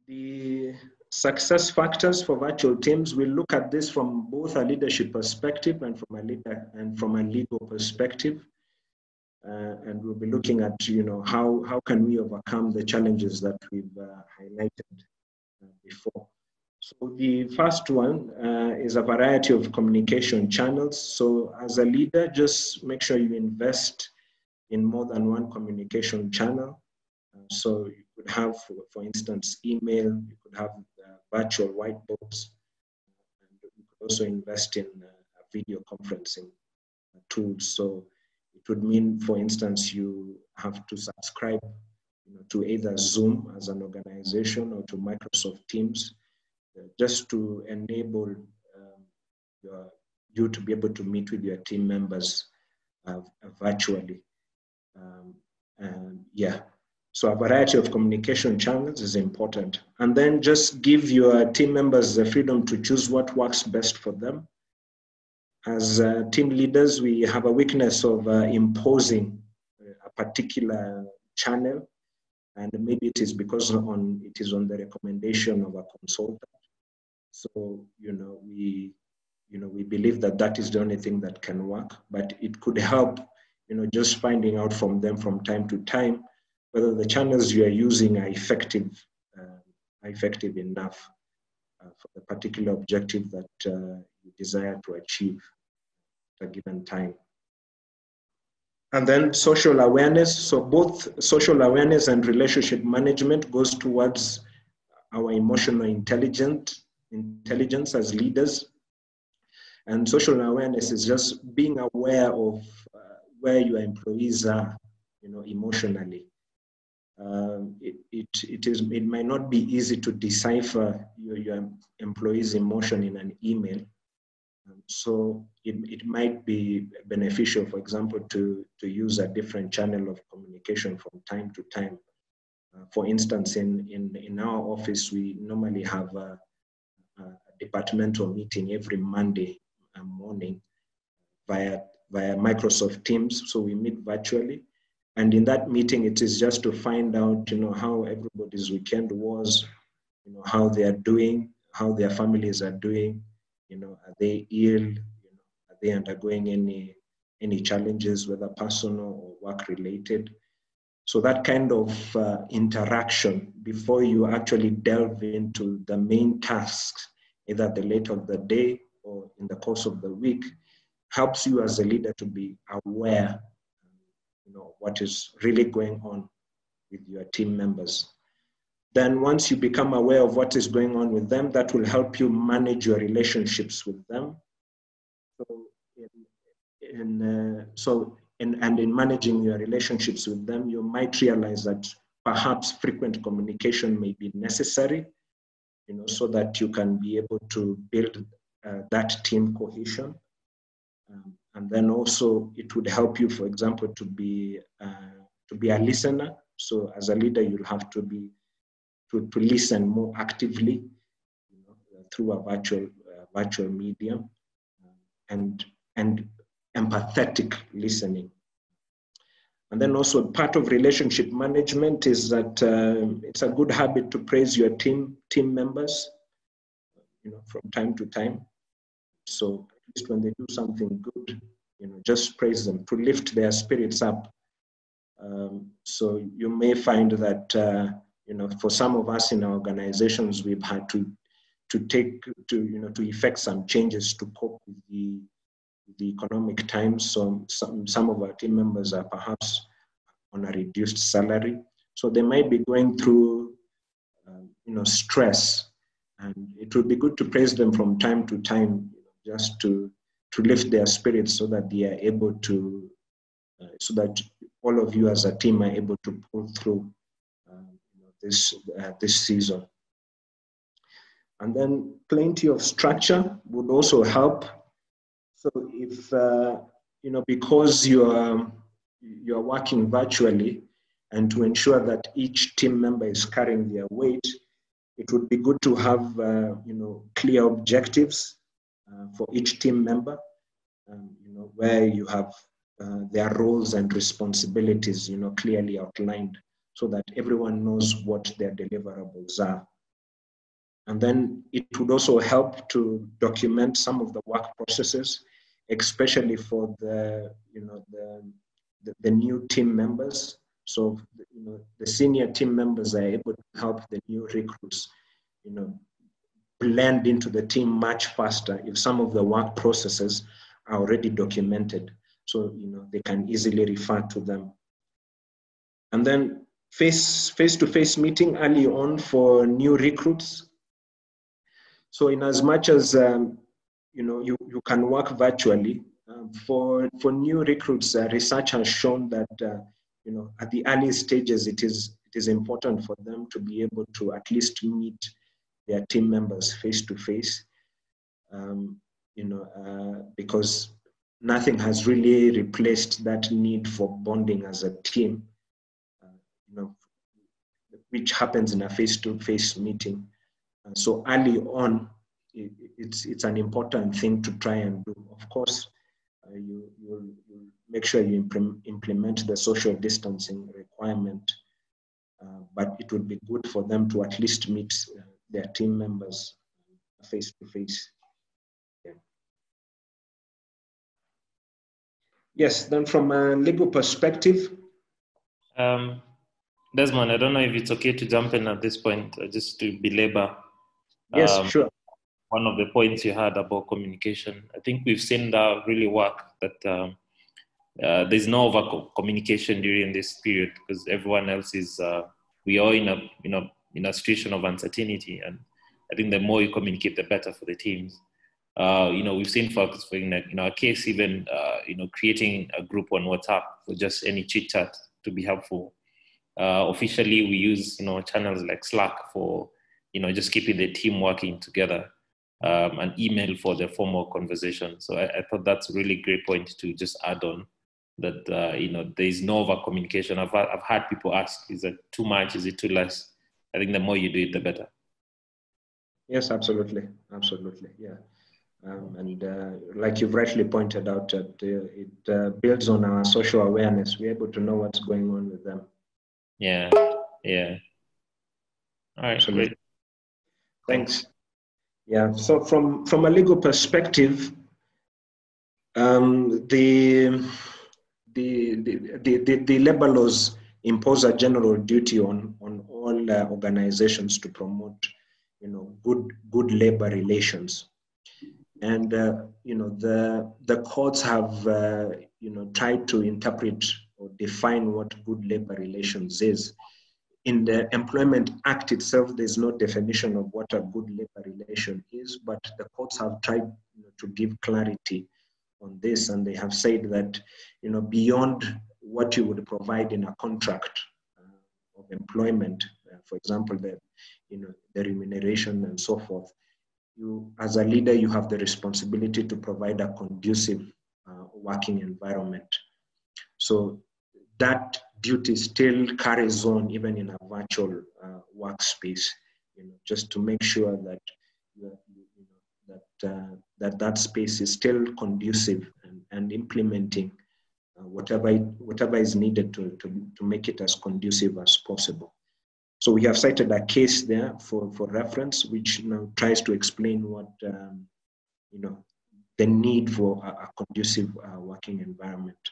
The success factors for virtual teams, we'll look at this from both a leadership perspective and from a legal perspective. And we'll be looking at, how can we overcome the challenges that we've highlighted before. So the first one is a variety of communication channels. So as a leader, just make sure you invest in more than one communication channel. So you could have, for instance, email, you could have virtual whiteboards, and you could also invest in video conferencing tools. So it would mean, for instance, you have to subscribe to either Zoom as an organization or to Microsoft Teams, just to enable you to be able to meet with your team members virtually. So a variety of communication channels is important. And then just give your team members the freedom to choose what works best for them. As team leaders, we have a weakness of imposing a particular channel, and maybe it is because it is on the recommendation of a consultant. So, we believe that is the only thing that can work, but it could help, just finding out from them from time to time whether the channels you are using are effective enough for the particular objective that you desire to achieve at a given time. And then social awareness. So both social awareness and relationship management goes towards our emotional intelligence as leaders. And social awareness is just being aware of where your employees are, emotionally. It might not be easy to decipher your employee's emotion in an email. So it might be beneficial, for example, to use a different channel of communication from time to time. For instance, in our office, we normally have a departmental meeting every Monday morning via Microsoft Teams. So we meet virtually. And in that meeting, it is just to find out, how everybody's weekend was, how they are doing, how their families are doing, are they ill, are they undergoing any challenges, whether personal or work related. So that kind of interaction before you actually delve into the main tasks, either at the late of the day or in the course of the week, helps you as a leader to be aware what is really going on with your team members. Then once you become aware of what is going on with them, that will help you manage your relationships with them. So in managing your relationships with them, you might realize that perhaps frequent communication may be necessary, so that you can be able to build that team cohesion. And then also it would help you, for example, to be a listener. So as a leader, you'll have to listen more actively, through a virtual medium, and empathetic listening. And then also part of relationship management is that it's a good habit to praise your team members, from time to time. So at least when they do something good, just praise them to lift their spirits up. So you may find that for some of us in our organizations, we've had to effect some changes to cope with the economic times. So some of our team members are perhaps on a reduced salary, so they might be going through stress, and it would be good to praise them from time to time, just to lift their spirits, so that they are able to, so that all of you as a team are able to pull through this season. And then plenty of structure would also help. So if because you're working virtually, and to ensure that each team member is carrying their weight, it would be good to have clear objectives for each team member, where you have their roles and responsibilities clearly outlined, so that everyone knows what their deliverables are. And then it would also help to document some of the work processes, especially for the new team members. So the senior team members are able to help the new recruits blend into the team much faster if some of the work processes are already documented, so they can easily refer to them. And then face-to-face meeting early on for new recruits. So in as much as you can work virtually, for new recruits, research has shown that at the early stages it is important for them to be able to at least meet their team members face to face, because nothing has really replaced that need for bonding as a team, which happens in a face-to-face meeting. So early on, it's an important thing to try and do. Of course, you make sure you implement the social distancing requirement, but it would be good for them to at least meet their team members face to face. Yes, then from a legal perspective. Desmond, I don't know if it's okay to jump in at this point, just to belabor. Yes, sure. One of the points you had about communication. I think we've seen that really work, that there's no over communication during this period because everyone else is, we are in a situation of uncertainty. And I think the more you communicate, the better for the teams. We've seen folks in our case, even, creating a group on WhatsApp for just any chit chat to be helpful. Officially, we use, channels like Slack for, just keeping the team working together, and email for the formal conversation. So I thought that's a really great point to just add on that, there is no over communication. I've had people ask, is it too much? Is it too less? I think the more you do it, the better. Yes, absolutely. Absolutely. Yeah. And like you've rightly pointed out, it builds on our social awareness. We're able to know what's going on with them. Yeah. Yeah. All right. Absolutely. Great. Thanks. Yeah. So from a legal perspective, the labor laws impose a general duty on all organizations to promote, good labor relations. And the courts have tried to interpret or define what good labor relations is. In the Employment Act itself, there's no definition of what a good labor relation is, but the courts have tried to give clarity on this, and they have said that beyond what you would provide in a contract of employment, for example, the remuneration and so forth, you, as a leader, you have the responsibility to provide a conducive working environment. So that duty still carries on even in a virtual workspace, just to make sure that that space is still conducive and implementing whatever is needed to make it as conducive as possible. So we have cited a case there for reference, which tries to explain what the need for a conducive working environment.